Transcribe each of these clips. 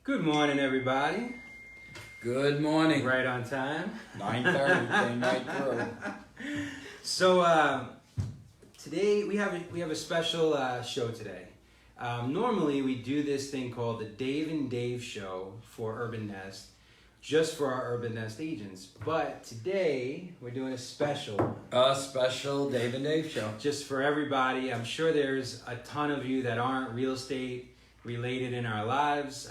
Good morning, everybody. Good morning. Right on time. 9:30, came right through. So today we have a special show today. Normally we do this thing called the Dave and Dave Show for Urban Nest, just for our Urban Nest agents. But today we're doing a special. A special Dave and Dave show. Just for everybody. I'm sure there's a ton of you that aren't real estate related in our lives.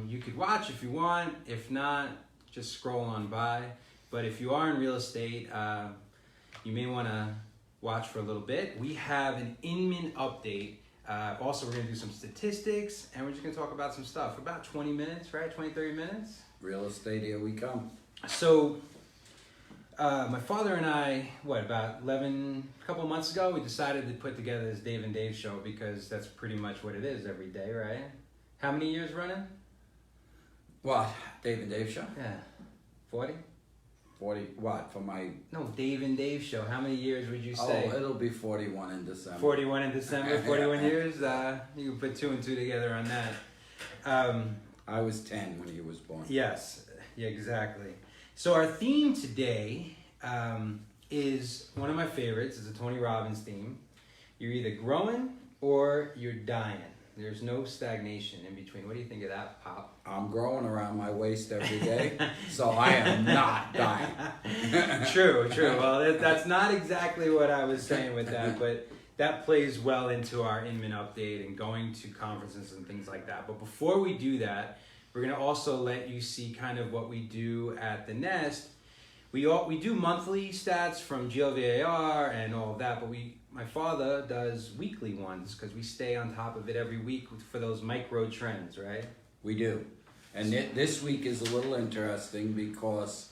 You could watch if you want. If not, just scroll on by. But if you are in real estate, you may want to watch for a little bit. We have an Inman update. Also, we're going to do some statistics, and we're just going to talk about some stuff for about 20 minutes, right? 20, 30 minutes. Real estate, here we come. So, my father and I, about a couple months ago, we decided to put together this Dave and Dave show because that's pretty much what it is every day, right? How many years running? What? Dave and Dave show? Yeah. 40? 40, what, for my... No, Dave and Dave show. How many years would you say? Oh, it'll be 41 in December. 41 in December, 41 years? You can put 2 and 2 together on that. I was 10 when he was born. Yes, yeah, exactly. So our theme today is one of my favorites. It's a Tony Robbins theme. You're either growing or you're dying. There's no stagnation in between. What do you think of that, Pop? I'm growing around my waist every day, so I am not dying. True. Well, that's not exactly what I was saying with that, but that plays well into our Inman update and going to conferences and things like that. But before we do that, we're going to also let you see kind of what we do at the Nest. We do monthly stats from GLVAR and all of that, but my father does weekly ones because we stay on top of it every week for those micro trends, right? We do. And this week is a little interesting because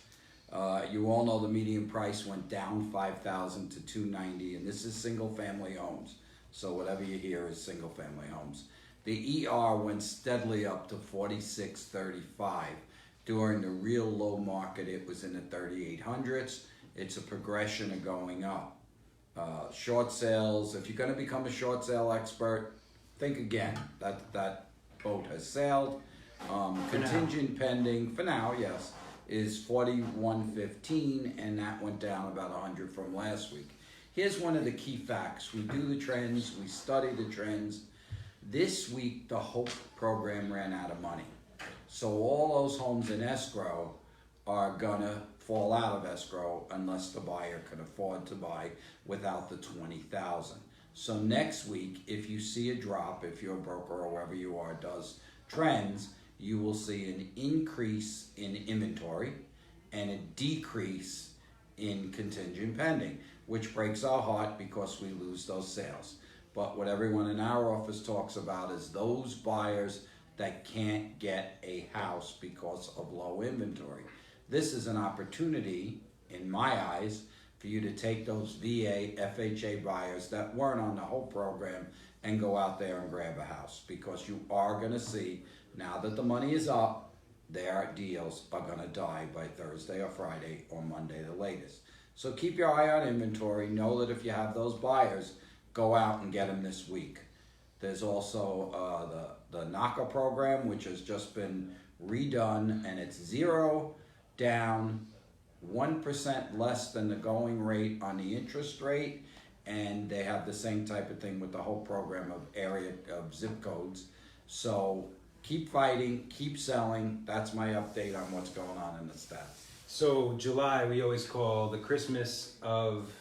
you all know the median price went down $5,000 to $290, and this is single family homes. So whatever you hear is single family homes. The ER went steadily up to 46.35. During the real low market, it was in the 3800s. It's a progression of going up. Short sales, if you're going to become a short sale expert, think again. That boat has sailed. Contingent pending, for now, yes, is 41.15, and that went down about 100 from last week. Here's one of the key facts. We do the trends, we study the trends. This week, the HOPE program ran out of money. So all those homes in escrow are gonna fall out of escrow unless the buyer can afford to buy without the $20,000. So next week, if you see a drop, if your broker or whoever you are does trends, you will see an increase in inventory and a decrease in contingent pending, which breaks our heart because we lose those sales. But what everyone in our office talks about is those buyers that can't get a house because of low inventory. This is an opportunity, in my eyes, for you to take those VA, FHA buyers that weren't on the whole program and go out there and grab a house, because you are gonna see, now that the money is up, their deals are gonna die by Thursday or Friday or Monday the latest. So keep your eye on inventory. Know that if you have those buyers, go out and get them this week. There's also the NACA program, which has just been redone, and it's 0 down, 1% less than the going rate on the interest rate, and they have the same type of thing with the whole program of area of zip codes. So keep fighting, keep selling. That's my update on what's going on in the stats. So July, we always call the Christmas of...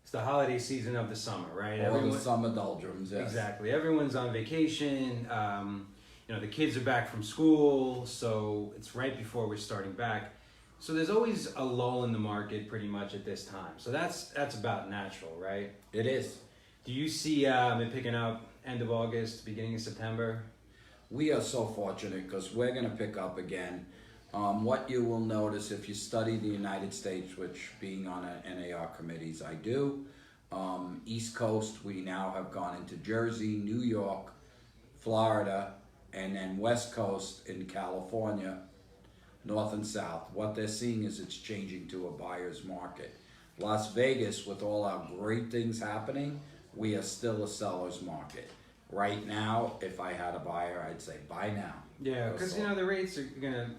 It's the holiday season of the summer, right? All the summer doldrums, yes. Exactly. Everyone's on vacation. The kids are back from school, so it's right before we're starting back. So there's always a lull in the market pretty much at this time. So that's about natural, right? It is. Do you see it picking up end of August, beginning of September? We are so fortunate because we're going to pick up again. What you will notice if you study the United States, which being on NAR committees I do, East Coast, we now have gone into Jersey, New York, Florida, and then West Coast in California, North and South. What they're seeing is it's changing to a buyer's market. Las Vegas, with all our great things happening, we are still a seller's market. Right now, if I had a buyer, I'd say buy now. Yeah, because the rates are gonna.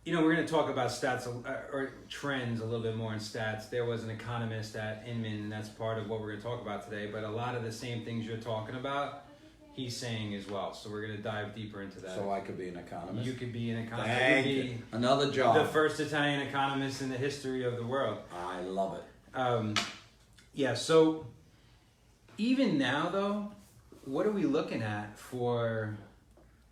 We're gonna talk about stats or trends a little bit more in stats. There was an economist at Inman, and that's part of what we're gonna talk about today. But a lot of the same things you're talking about, he's saying as well. So we're gonna dive deeper into that. So I could be an economist. You could be an economist. Thank you. Another job. The first Italian economist in the history of the world. I love it. Yeah. So even now, though, what are we looking at for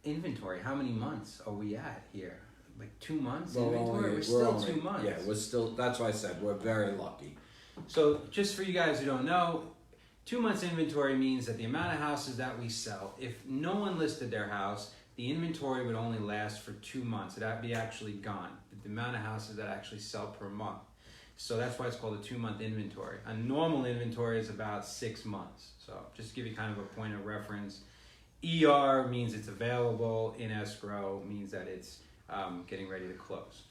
inventory? How many months are we at here? Like 2 months inventory? We're still 2 months. Yeah, we're still, that's why I said we're very lucky. So just for you guys who don't know, 2 months inventory means that the amount of houses that we sell, if no one listed their house, the inventory would only last for 2 months. It'd be actually gone. The amount of houses that actually sell per month. So that's why it's called a 2 month inventory. A normal inventory is about 6 months. So just to give you kind of a point of reference, ER means it's available, in escrow means that it's getting ready to close.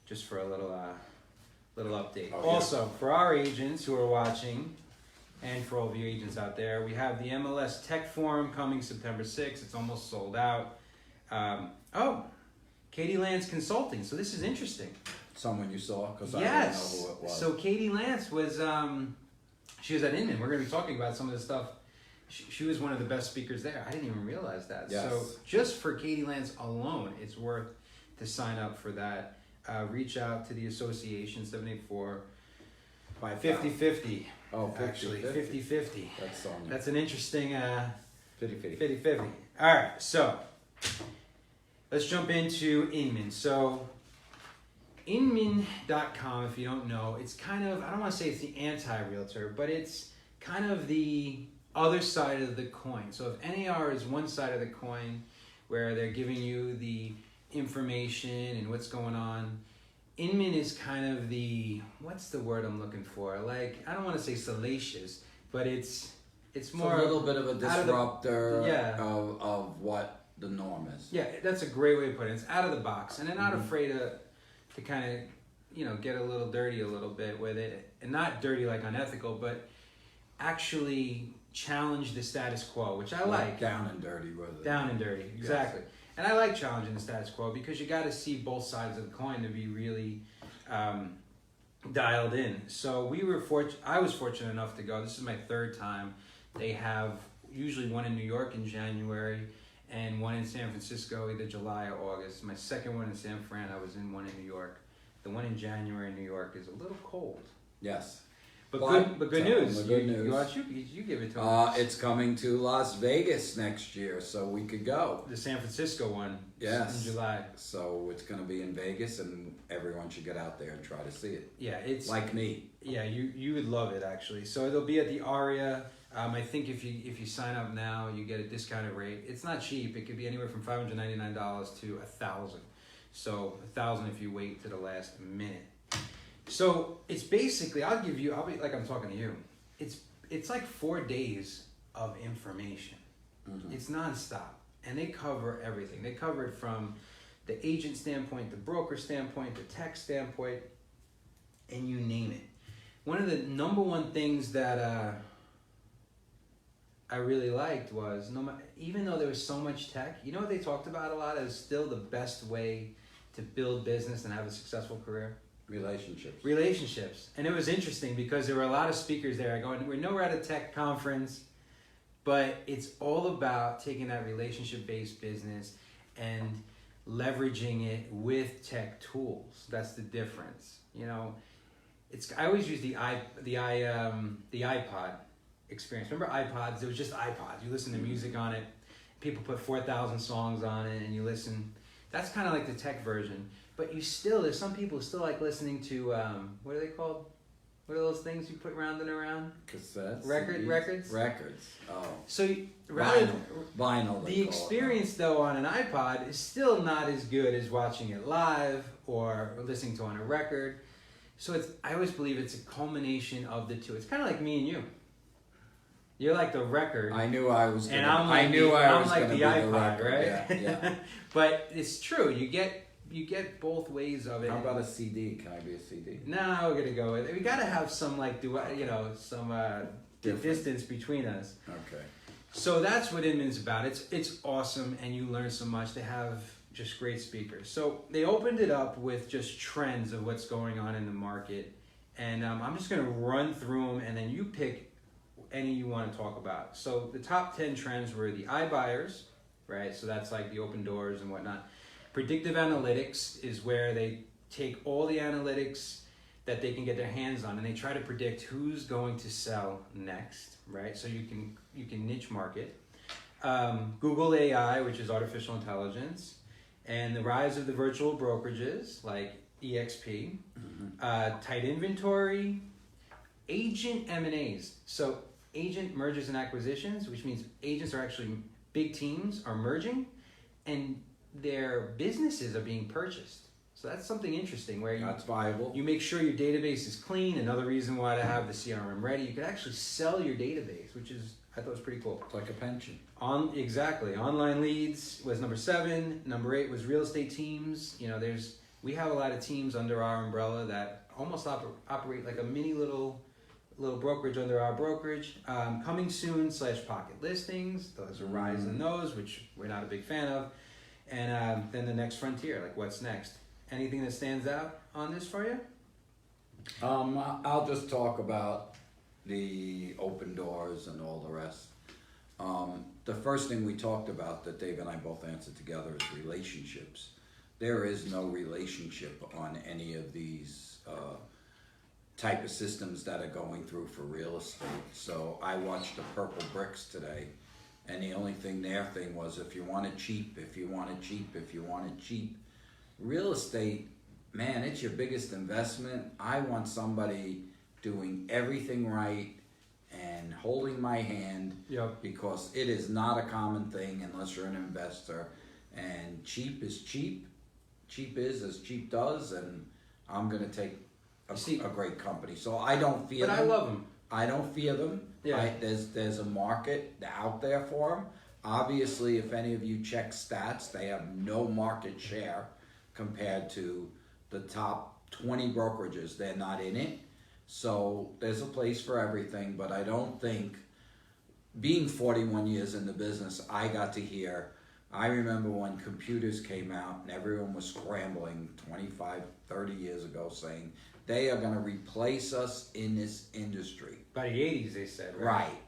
Just for a little update. Oh, yeah. Also, for our agents who are watching, and for all of you agents out there, we have the MLS Tech Forum coming September 6th. It's almost sold out. Katie Lance Consulting. So this is interesting. Someone you saw? Because I Yes. didn't know who it was. So Katie Lance was, she was at Inman. We're going to be talking about some of the stuff. She was one of the best speakers there. I didn't even realize that. Yes. So just for Katie Lance alone, it's worth to sign up for that. Reach out to the association, 784 50-50. Oh, 50-50. Actually, 50-50. That's on there. That's an interesting 50-50. 50-50. All right, so let's jump into Inman. So Inman.com, if you don't know, it's kind of, I don't want to say it's the anti-realtor, but it's kind of the other side of the coin. So if NAR is one side of the coin where they're giving you the information and what's going on, Inman is kind of the, what's the word I'm looking for? Like, I don't want to say salacious, but it's more a little bit of a disruptor yeah. of what the norm is. Yeah, that's a great way to put it. It's out of the box, and they're not afraid to kind of, get a little dirty a little bit with it, and not dirty like unethical, but actually challenge the status quo, which I like. Down and dirty with it. Down and dirty, exactly. Yes. And I like challenging the status quo because you got to see both sides of the coin to be really dialed in. So I was fortunate enough to go. This is my third time. They have usually one in New York in January and one in San Francisco either July or August. My second one in San Fran, I was in one in New York. The one in January in New York is a little cold. Yes. But good news. You give it to us. It's coming to Las Vegas next year, so we could go. The San Francisco one. Yes. In July. So it's going to be in Vegas, and everyone should get out there and try to see it. Yeah, it's like me. Yeah, you would love it actually. So it'll be at the Aria. I think if you sign up now, you get a discounted rate. It's not cheap. It could be anywhere from $599 to $1,000. So $1,000 if you wait to the last minute. So it's basically, I'll be like I'm talking to you. It's like 4 days of information. Mm-hmm. It's nonstop, and they cover everything. They cover it from the agent standpoint, the broker standpoint, the tech standpoint, and you name it. One of the number one things that I really liked was even though there was so much tech, you know what they talked about a lot is still the best way to build business and have a successful career. Relationships. And it was interesting because there were a lot of speakers there. I go, we know we're at a tech conference, but it's all about taking that relationship-based business and leveraging it with tech tools. That's the difference. I always use the iPod experience. Remember iPods? It was just iPods. You listen to music on it. People put 4,000 songs on it and you listen. That's kind of like the tech version. But there's some people who still like listening to, what are they called? What are those things you put round and around? Cassettes? Records? Records, oh. So Vinyl. The experience though on an iPod is still not as good as watching it live or listening to it on a record. So I always believe it's a culmination of the two. It's kind of like me and you. You're like the record. I knew I was going to. And I'm like the iPod, right? Yeah. But it's true. You get both ways of it. How about a CD? Can I be a CD? No, we're gonna go with it. We gotta have some distance between us. Okay. So that's what Inman's about. It's awesome, and you learn so much. They have just great speakers. So they opened it up with just trends of what's going on in the market, and I'm just going to run through them, and then you pick any you want to talk about. So the top 10 trends were the iBuyers, right? So that's like the open doors and whatnot. Predictive Analytics is where they take all the analytics that they can get their hands on, and they try to predict who's going to sell next, right? So you can niche market. Google AI, which is artificial intelligence, and the rise of the virtual brokerages like EXP, tight inventory, agent M&As. So agent mergers and acquisitions, which means agents are actually big teams are merging, and their businesses are being purchased. So that's something interesting where That's viable. you make sure your database is clean. Another reason why to have the CRM ready. You could actually sell your database, which is, I thought was pretty cool. It's like a pension. Exactly. Online leads was number 7. Number 8 was real estate teams. You know, we have a lot of teams under our umbrella that almost operate like a mini little brokerage under our brokerage. Coming soon / pocket listings. There's a rise in those, which we're not a big fan of. And then the next frontier, like what's next? Anything that stands out on this for you? I'll just talk about the open doors and all the rest. The first thing we talked about that Dave and I both answered together is relationships. There is no relationship on any of these type of systems that are going through for real estate. So I watched the Purple Bricks today, and the only thing their thing was if you want it cheap, if you want it cheap, if you want it cheap. Real estate, man, it's your biggest investment. I want somebody doing everything right and holding my hand. Yep. Because it is not a common thing unless you're an investor. And cheap is cheap. Cheap is as cheap does, and I'm going to take a great company. So I don't fear them. But I love them. I don't fear them. Yeah. There's a market out there for them. Obviously, if any of you check stats, they have no market share compared to the top 20 brokerages. They're not in it. So there's a place for everything, but I don't think, being 41 years in the business, I got to hear, I remember when computers came out and everyone was scrambling 25, 30 years ago saying, they are going to replace us in this industry. By the 80s, they said, right? Right.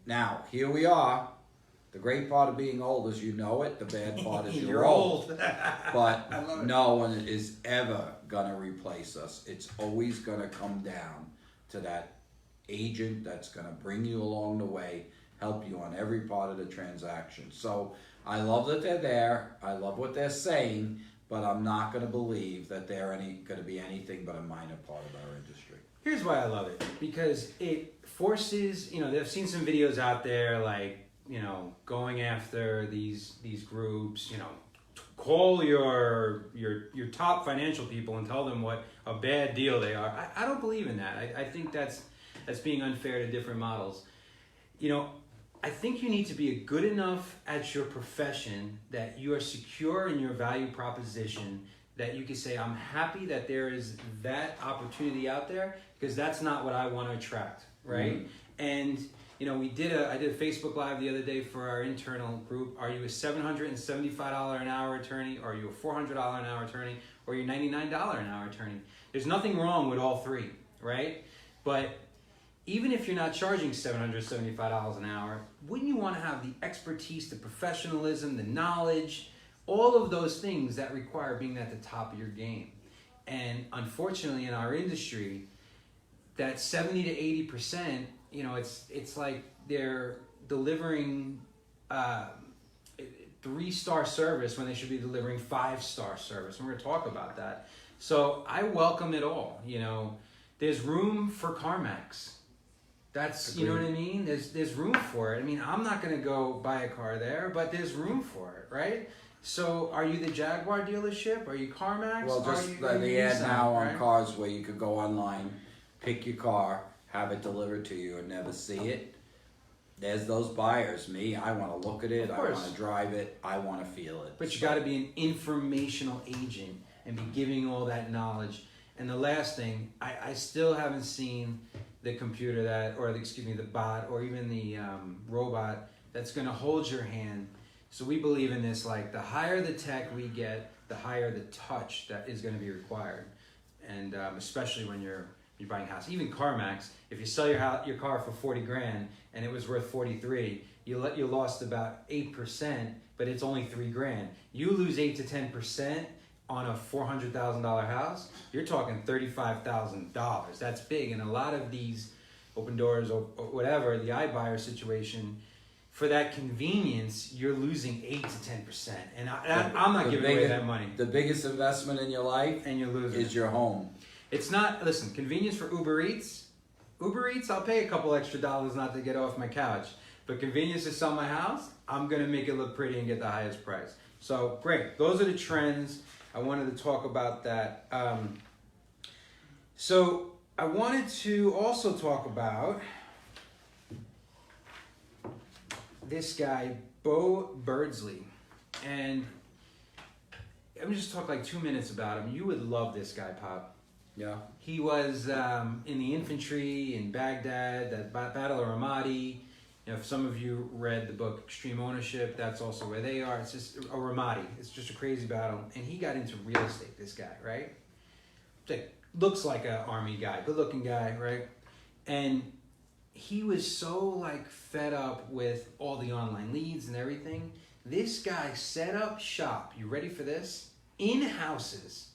Now, here we are. The great part of being old is you know it. The bad part is you're old. But no one is ever going to replace us. It's always going to come down to that agent that's going to bring you along the way, help you on every part of the transaction. So I love that they're there. I love what they're saying, but I'm not going to believe that they're going to be anything but a minor part of our industry. Here's why I love it. Because it forces, I've seen some videos out there like, going after these groups, call your top financial people and tell them what a bad deal they are. I don't believe in that. I think that's being unfair to different models. I think you need to be good enough at your profession that you are secure in your value proposition, that you can say, I'm happy that there is that opportunity out there, because that's not what I want to attract, right? Mm-hmm. And I did a Facebook Live the other day for our internal group. Are you a $775 an hour attorney? Are you a $400 an hour attorney? Or are you $99 an hour attorney? There's nothing wrong with all three, right? But even if you're not charging $775 an hour, wouldn't you want to have the expertise, the professionalism, the knowledge, all of those things that require being at the top of your game? And unfortunately in our industry, that 70 to 80%, it's like they're delivering 3-star service when they should be delivering 5-star service. And we're going to talk about that. So I welcome it all. There's room for CarMax. That's, you know what I mean? There's room for it. I mean, I'm not going to go buy a car there, but there's room for it, right? So are you the Jaguar dealership? Are you CarMax? Well, just the ad now on cars where you could go online, pick your car, have it delivered to you and never see it. There's those buyers. Me, I want to look at it. I want to drive it. I want to feel it. But you got to be an informational agent and be giving all that knowledge. And the last thing, I still haven't seen the computer the bot or even the robot that's going to hold your hand. So we believe in this, like the higher the tech we get, the higher the touch that is going to be required. And especially when you're buying a house. Even CarMax, if you sell your car for 40 grand and it was worth 43, you lost about 8%, but it's only 3 grand. You lose 8 to 10% on a $400,000 house, you're talking $35,000. That's big. And a lot of these open doors or whatever, the iBuyer situation, for that convenience, you're losing 8 to 10%. And I'm not giving away that money. The biggest investment in your life and you're losing is your home. It's not, listen, convenience for Uber Eats, I'll pay a couple extra dollars not to get off my couch. But convenience to sell my house, I'm going to make it look pretty and get the highest price. So, great. Those are the trends. I wanted to talk about that. So, I wanted to also talk about this guy, Birdley. And I'm just talk like 2 minutes about him. You would love this guy, Pop. Yeah. He was in the infantry in Baghdad, that Battle of Ramadi. You know, if some of you read the book Extreme Ownership, that's also where they are. It's just a Ramadi. It's just a crazy battle. And he got into real estate, this guy, right? Looks like an army guy, good looking guy, right? And he was so like fed up with all the online leads and everything. This guy set up shop, you ready for this? In houses,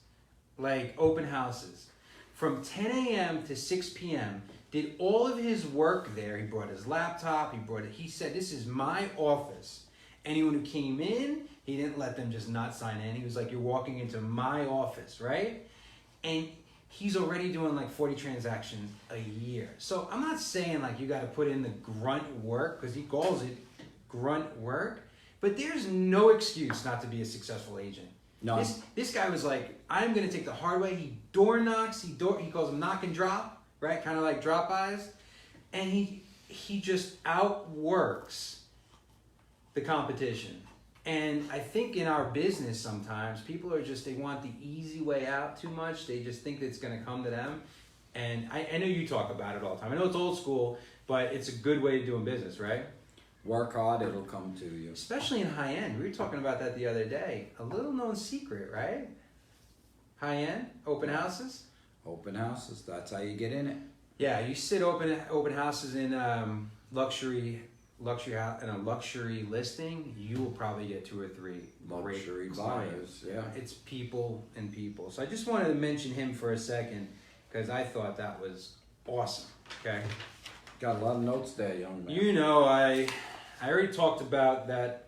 like open houses. From 10 a.m. to 6 p.m., did all of his work there. He brought his laptop, he said, this is my office. Anyone who came in, he didn't let them just not sign in. He was like, you're walking into my office, right? And he's already doing like 40 transactions a year. So I'm not saying like you got to put in the grunt work, because he calls it grunt work, but there's no excuse not to be a successful agent. No. This guy was like, I'm going to take the hard way. He door knocks, he calls them knock and drop, right? Kind of like drop bys. And he just outworks the competition. And I think in our business sometimes, people are just, they want the easy way out too much. They just think that it's going to come to them. And I know you talk about it all the time. I know it's old school, but it's a good way of doing business, right? Work hard, it'll come to you. Especially in high end. We were talking about that the other day. A little known secret, right? High end, open houses. Open houses, that's how you get in it. Yeah, you sit open houses in luxury in a luxury listing, you will probably get 2 or 3 Luxury great buyers. Yeah. It's people and people. So I just wanted to mention him for a second because I thought that was awesome. Okay. Got a lot of notes there, young man. You know, I already talked about that.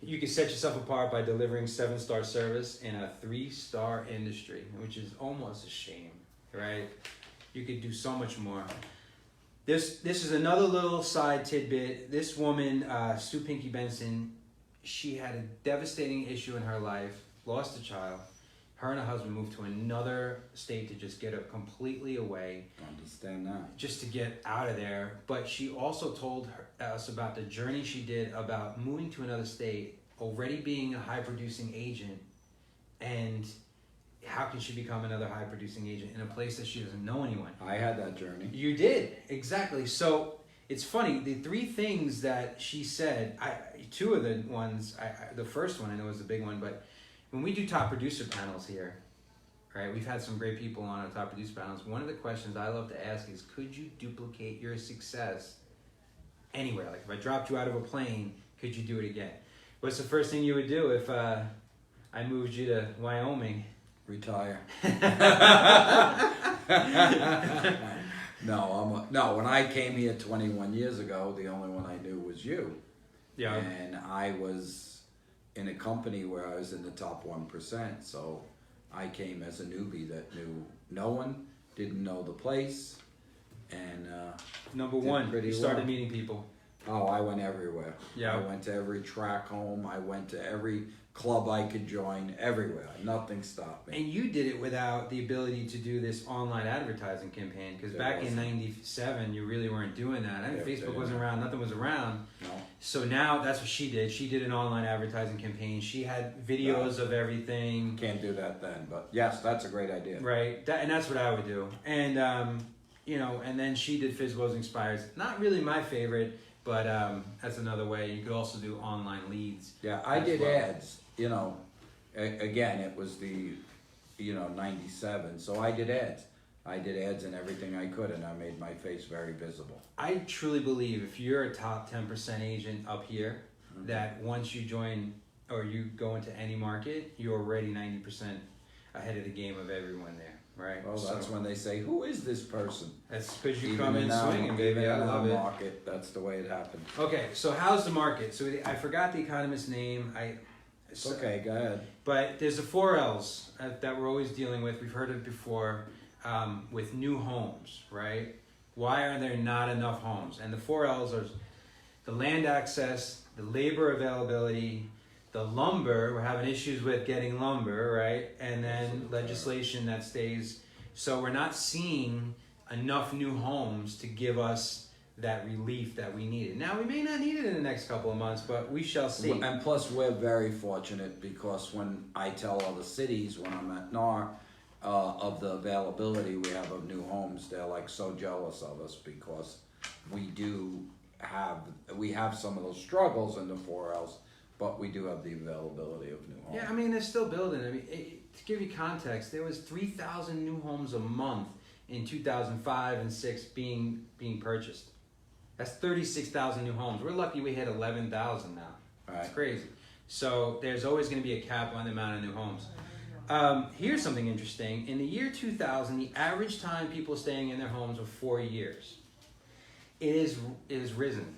You can set yourself apart by delivering 7-star service in a 3-star industry, which is almost a shame, right? You could do so much more. This is another little side tidbit. This woman, Sue Pinky Benson, she had a devastating issue in her life, lost a child. Her and her husband moved to another state to just get her completely away. Understand that. Just to get out of there. But she also told us about the journey she did about moving to another state, already being a high-producing agent, and how can she become another high-producing agent in a place that she doesn't know anyone? I had that journey. You did, exactly. So it's funny, the 3 things that she said, 2 of the ones, the first one I know is the big one, but when we do top producer panels here, right, we've had some great people on our top producer panels. One of the questions I love to ask is, could you duplicate your success anywhere? Like if I dropped you out of a plane, could you do it again? What's the first thing you would do if I moved you to Wyoming? Retire. No, when I came here 21 years ago, the only one I knew was you. Yeah. And I was in a company where I was in the top 1%, so I came as a newbie that knew no one, didn't know the place, and Number 1, you started meeting people. Oh, I went everywhere. Yeah. I went to every track home. I went to every club I could join, everywhere. Nothing stopped me. And you did it without the ability to do this online advertising campaign, because back in '97, you really weren't doing that. I mean, Facebook wasn't around, nothing was around. No. So now that's what she did. She did an online advertising campaign. She had videos of everything. Can't do that then, but yes, that's a great idea. Right, and that's what I would do. And, you know, and then she did Fizbo's Inspires. Not really my favorite, But that's another way. You could also do online leads. Yeah, I as did well. ads, you know, again, it was the, 97, so I did ads. I did ads and everything I could, and I made my face very visible. I truly believe if you're a top 10% agent up here, that once you join or you go into any market, you're already 90% ahead of the game of everyone there, right? Well, that's when they say, who is this person? That's because you Even come in our- swinging, baby. even I in our love it. market, that's the way it happened. Okay, so how's the market? So I forgot the economist's name. It's okay, go ahead. But there's the 4 L's that we're always dealing with. We've heard it before with new homes, right? Why are there not enough homes? And the 4 L's are the land access, the labor availability, the lumber. We're having issues with getting lumber, right? And then legislation that stays. So we're not seeing enough new homes to give us that relief that we needed. Now, we may not need it in the next couple of months, but we shall see. And plus, we're very fortunate because when I tell other cities, when I'm at NAR, of the availability we have of new homes, they're like so jealous of us because we have some of those struggles in the 4 L's, but we do have the availability of new homes. Yeah, I mean, they're still building. I mean, to give you context, there was 3,000 new homes a month in 2005 and 6 being purchased. That's 36,000 new homes. We're lucky we hit 11,000 now. Right. It's crazy. So there's always going to be a cap on the amount of new homes. Here's something interesting. In the year 2000, the average time people staying in their homes was 4 years. It is risen.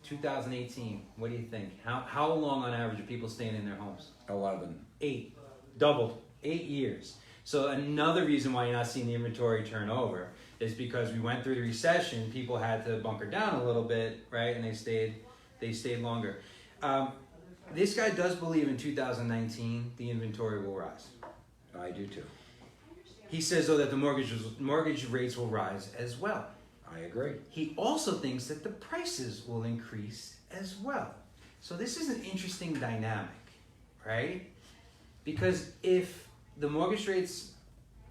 2018, what do you think? How long on average are people staying in their homes? 11. 8. Doubled. 8 years. So another reason why you're not seeing the inventory turn over is because we went through the recession, people had to bunker down a little bit, right? And they stayed longer. This guy does believe in 2019 the inventory will rise. I do too. He says though that the mortgage rates will rise as well. I agree. He also thinks that the prices will increase as well. So this is an interesting dynamic, right? Because if the mortgage rates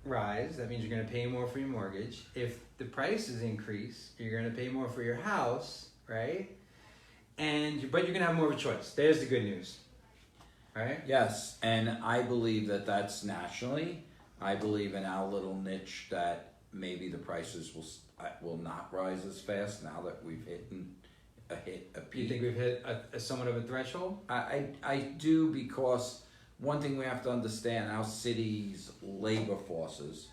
rise, that means you're going to pay more for your mortgage. If the prices increase, you're going to pay more for your house, right? But you're going to have more of a choice. There's the good news, right? Yes, and I believe that that's nationally. I believe in our little niche that maybe the prices will not rise as fast now that we've hit a peak. You think we've hit a somewhat of a threshold? I do, because one thing we have to understand, our city's labor forces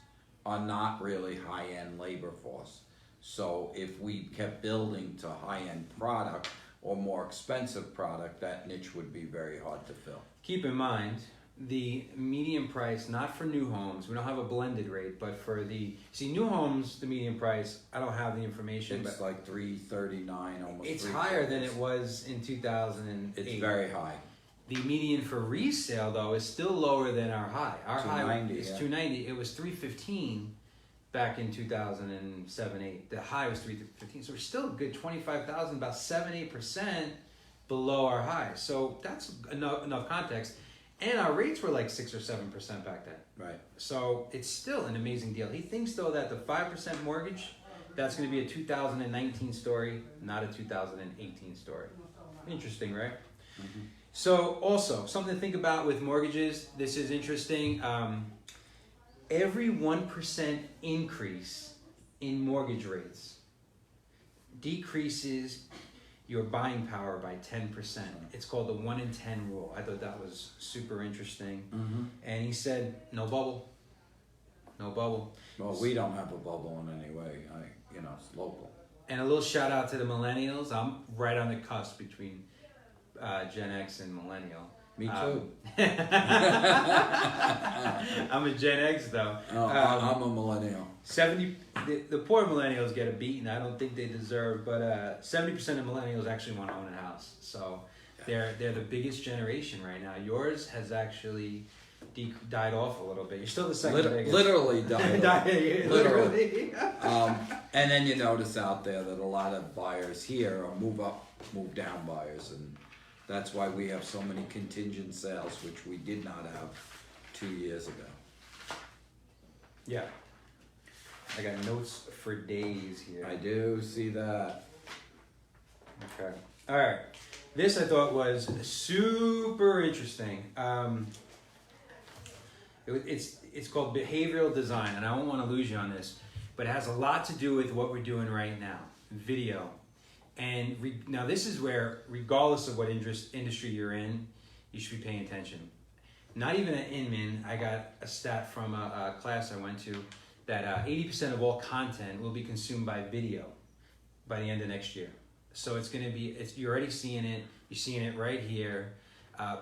are not really high-end labor force. So if we kept building to high-end product or more expensive product, that niche would be very hard to fill. Keep in mind, the median price, not for new homes, we don't have a blended rate, but for new homes, the median price, I don't have the information, It's but like $339, almost. it's higher than it was in 2008. It's very high. The median for resale, though, is still lower than our high. Our high 290, is yeah. 290. It was 315 back in 2007-8. The high was 315. So we're still a good 25,000, about 7-8% below our high. So that's enough context. And our rates were like 6 or 7% back then. Right. So it's still an amazing deal. He thinks, though, that the 5% mortgage, that's going to be a 2019 story, not a 2018 story. Interesting, right? Mm-hmm. So also, something to think about with mortgages, this is interesting. Every 1% increase in mortgage rates decreases your buying power by 10%. It's called the 1 in 10 rule. I thought that was super interesting. Mm-hmm. And he said, no bubble. No bubble. Well, we don't have a bubble in any way. It's local. And a little shout out to the millennials. I'm right on the cusp between Gen X and millennial. Me too. I'm a Gen X though. No, I'm a millennial. 70. The poor millennials get a beating. I don't think they deserve, but 70% of millennials actually want to own a house. So they're the biggest generation right now. Yours has actually died off a little bit. You're still the second biggest. Literally died. Literally. And then you notice out there that a lot of buyers here are move up, move down buyers, and that's why we have so many contingent sales, which we did not have 2 years ago. Yeah. I got notes for days here. I do see that. Okay. All right. This I thought was super interesting. It's called behavioral design, and I don't want to lose you on this, but it has a lot to do with what we're doing right now, video. And now this is where, regardless of what industry you're in, you should be paying attention. Not even at Inman, I got a stat from a class I went to that 80% of all content will be consumed by video by the end of next year. So it's going to be, you're already seeing it, you're seeing it right here.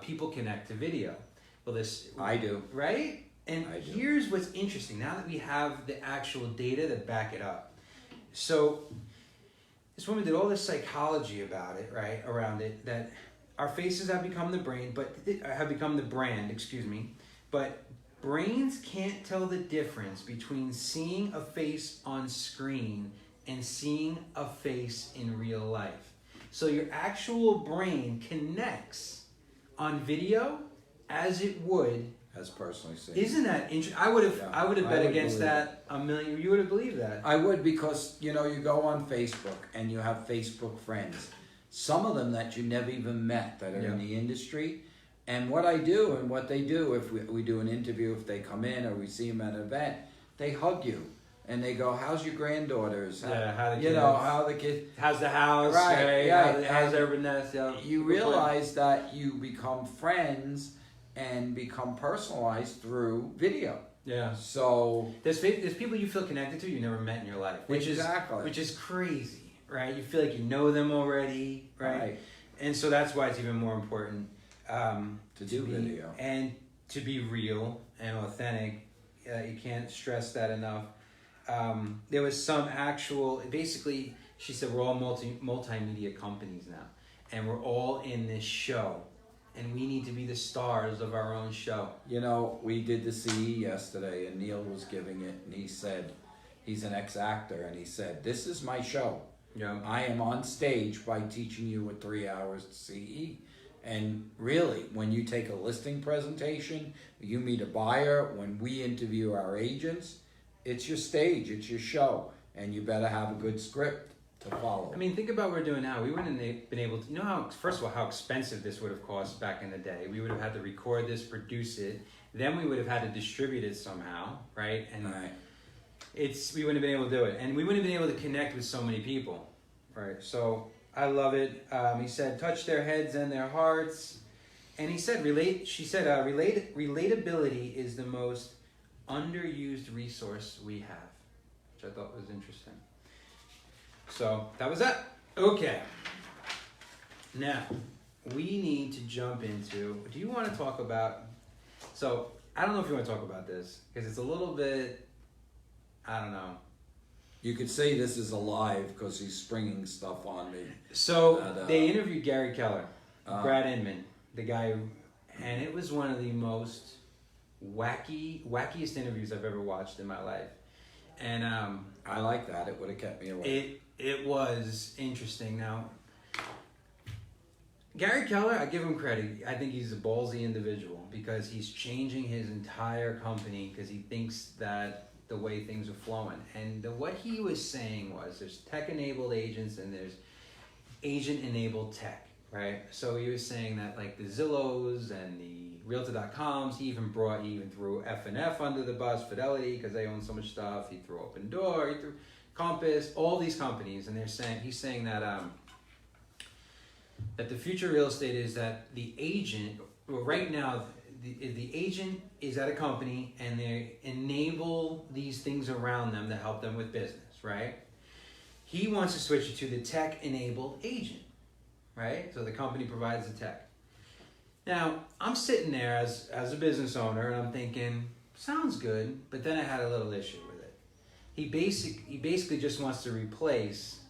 People connect to video. Well, I do. Right? And here's what's interesting. Now that we have the actual data to back it up. So this woman did all this psychology about it, right, around it, that our faces have become the brand, but brains can't tell the difference between seeing a face on screen and seeing a face in real life. So your actual brain connects on video as it would as personally seen. Isn't that interesting? I would have bet against that a million. You would have believed that. I would, because you go on Facebook and you have Facebook friends. Some of them that you never even met that are in the industry. And what I do and what they do, if we do an interview, if they come in or we see them at an event, they hug you. And they go, how's your granddaughters? How the kids? How the kids? How's the house? Right. How's everything else? You realize that you become friends and become personalized through video. Yeah. So there's people you feel connected to you never met in your life, which is crazy, right? You feel like you know them already, right? And so that's why it's even more important to do video and to be real and authentic. You can't stress that enough. There was some basically, she said, we're all multimedia companies now, and we're all in this show, and we need to be the stars of our own show. We did the CE yesterday, and Neil was giving it, and he said, he's an ex-actor, and he said, this is my show. I am on stage by teaching you a 3 hours CE. And really, when you take a listing presentation, you meet a buyer, when we interview our agents, it's your stage, it's your show, and you better have a good script to follow. I mean, think about what we're doing now. We wouldn't have been able to, first of all, how expensive this would have cost back in the day. We would have had to record this, produce it, then we would have had to distribute it somehow, right? And we wouldn't have been able to do it. And we wouldn't have been able to connect with so many people, right? So I love it. He said, touch their heads and their hearts. And he said, relatability is the most underused resource we have, which I thought was interesting. So that was that. Okay. Now, we need to jump into, do you want to talk about, so I don't know if you want to talk about this, because it's a little bit, I don't know. You could say this is alive because he's springing stuff on me. So they interviewed Gary Keller, Brad Inman, the guy who, and it was one of the most wackiest interviews I've ever watched in my life. And I like that. It would have kept me awake. It was interesting. Now, Gary Keller, I give him credit. I think he's a ballsy individual because he's changing his entire company because he thinks that the way things are flowing. And what he was saying was there's tech-enabled agents and there's agent-enabled tech, right? So he was saying that like the Zillows and the Realtor.coms, he even threw F&F under the bus, Fidelity, because they own so much stuff. He threw Open Door, he threw Compass, all these companies, and he's saying that that the future of real estate is that the agent, well, right now, the agent is at a company and they enable these things around them that help them with business, right? He wants to switch it to the tech-enabled agent, right? So the company provides the tech. Now, I'm sitting there as a business owner and I'm thinking, sounds good, but then I had a little issue with it. He basically just wants to replace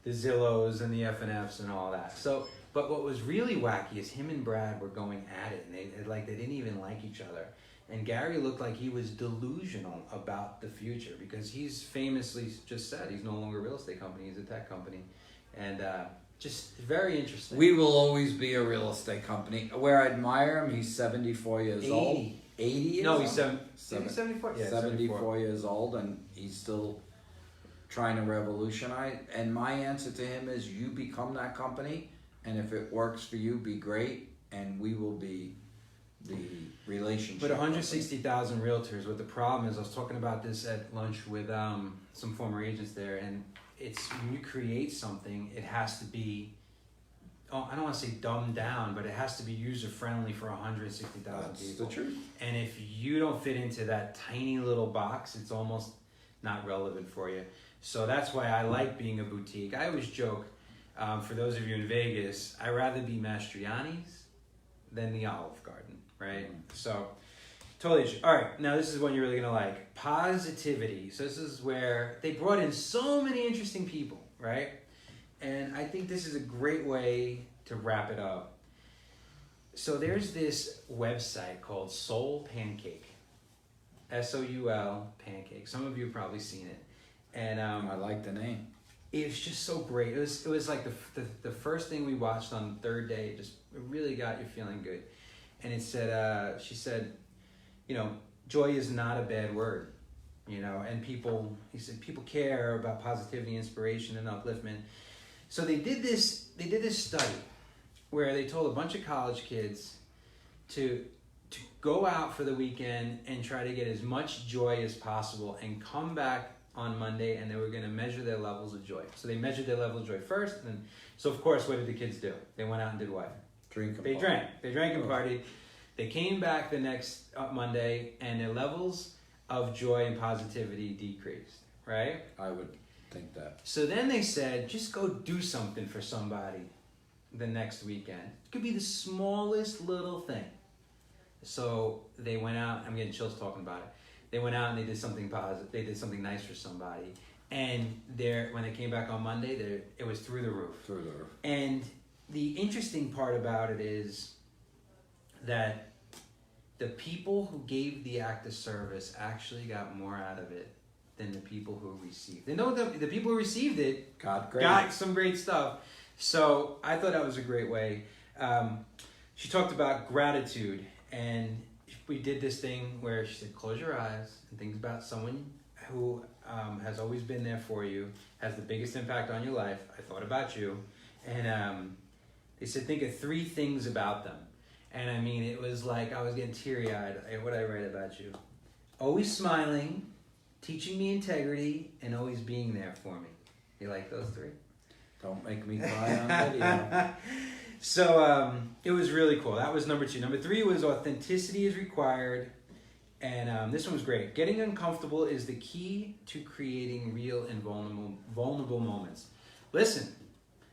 the Zillows and the F&Fs and all that. So, but what was really wacky is him and Brad were going at it, and they didn't even like each other. And Gary looked like he was delusional about the future because he's famously just said he's no longer a real estate company, he's a tech company. And just very interesting. We will always be a real estate company. Where I admire him, he's 74 years old. 80 years No, old? he's 74. Yeah, 74 years old, and he's still trying to revolutionize. And my answer to him is, you become that company, and if it works for you, be great, and we will be the relationship. But 160,000 realtors. What the problem is, I was talking about this at lunch with some former agents there, and it's when you create something, it has to be, I don't want to say dumbed down, but it has to be user friendly for 160,000 people. That's the truth. And if you don't fit into that tiny little box, it's almost not relevant for you. So that's why I like being a boutique. I always joke, for those of you in Vegas, I'd rather be Mastriani's than the Olive Garden, right? So totally. All right, now this is one you're really gonna like. Positivity. So this is where they brought in so many interesting people, right? And I think this is a great way to wrap it up. So there's this website called Soul Pancake. SOUL Pancake. Some of you have probably seen it. And I like the name. it was just so great. It was like the first thing we watched on the third day. It really got you feeling good. And it said, she said, you know, joy is not a bad word, you know, and people care about positivity, inspiration, and upliftment. So they did this study where they told a bunch of college kids to go out for the weekend and try to get as much joy as possible and come back on Monday, and they were going to measure their levels of joy. So they measured their level of joy first, and then, so of course, what did the kids do? They went out and did what? Drink and They party. drank. They drank and partied. They came back the next Monday, and their levels of joy and positivity decreased, right? I would think that. So then they said, just go do something for somebody the next weekend. It could be the smallest little thing. So they went out. I'm getting chills talking about it. They went out and they did something positive. They did something nice for somebody. And when they came back on Monday, it was through the roof. Through the roof. And the interesting part about it is that the people who gave the act of service actually got more out of it than the people who received. They know the people who received it got some great stuff. So I thought that was a great way. She talked about gratitude, and we did this thing where she said, close your eyes and think about someone who has always been there for you, has the biggest impact on your life. I thought about you. And they said, think of 3 things about them. And I mean, it was like I was getting teary-eyed. What I write about you? Always smiling, teaching me integrity, and always being there for me. You like those 3? Don't make me cry on video. So it was really cool. That was number 2. Number 3 was authenticity is required. And this one was great. Getting uncomfortable is the key to creating real and vulnerable moments. Listen,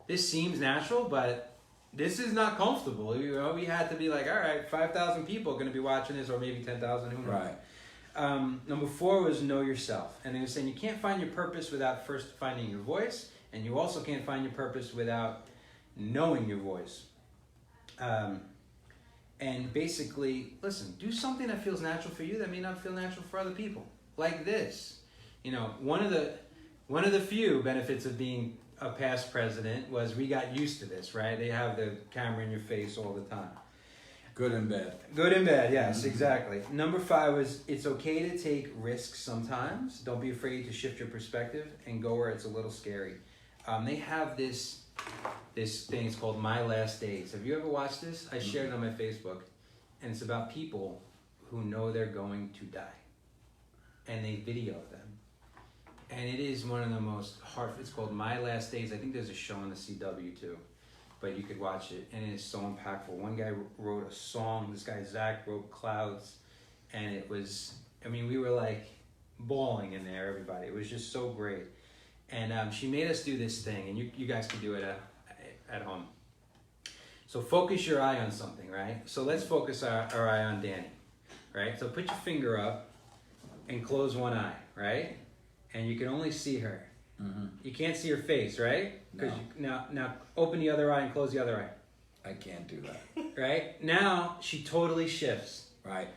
this seems natural, but this is not comfortable. You know, we had to be like, all right, 5,000 people are going to be watching this, or maybe 10,000, who knows? Right. Number 4 was know yourself. And they were saying you can't find your purpose without first finding your voice, and you also can't find your purpose without knowing your voice. And basically, listen, do something that feels natural for you that may not feel natural for other people. Like this. You know, one of the few benefits of being a past president was we got used to this, right? They have the camera in your face all the time. Good and bad. Good and bad, yes, exactly. Number 5 was it's okay to take risks sometimes. Don't be afraid to shift your perspective and go where it's a little scary. They have this thing, it's called My Last Days. Have you ever watched this? I shared it on my Facebook. And it's about people who know they're going to die. And they video them. And it is one of the most it's called My Last Days. I think there's a show on the CW too. But you could watch it, and it is so impactful. One guy wrote a song. This guy, Zach, wrote Clouds. And it was, I mean, we were like bawling in there, everybody. It was just so great. And she made us do this thing, and you guys can do it at home. So focus your eye on something, right? So let's focus our eye on Danny, right? So put your finger up and close one eye, right? And you can only see her. Mm-hmm. You can't see her face, right? No. Now open the other eye and close the other eye. I can't do that. Right? Now she totally shifts. Right.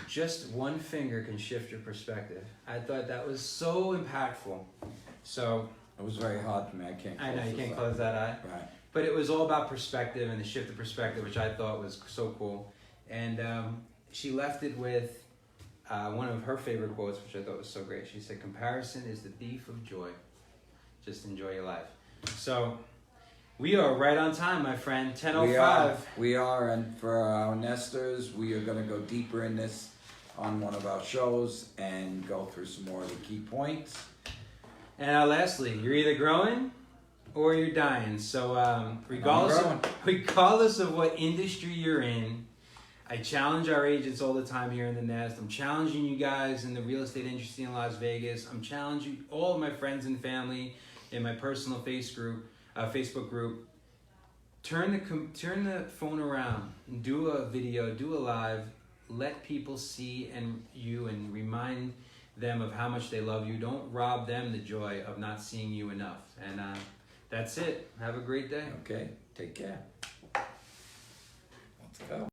Just one finger can shift your perspective. I thought that was so impactful. So It was very hard for me. I can't close I know you this can't eye. close that eye. Right. But it was all about perspective and the shift of perspective, which I thought was so cool. And she left it with, one of her favorite quotes, which I thought was so great. She said, "Comparison is the thief of joy. Just enjoy your life." So we are right on time, my friend. 10:05. We are, and for our nesters, we are going to go deeper in this on one of our shows and go through some more of the key points. And lastly, you're either growing or you're dying. So regardless of what industry you're in, I challenge our agents all the time here in the Nest. I'm challenging you guys in the real estate industry in Las Vegas. I'm challenging all of my friends and family in my personal Facebook group. Turn the phone around, do a video, do a live, let people see you and remind them of how much they love you. Don't rob them the joy of not seeing you enough. And that's it. Have a great day. Okay, take care. Let's go.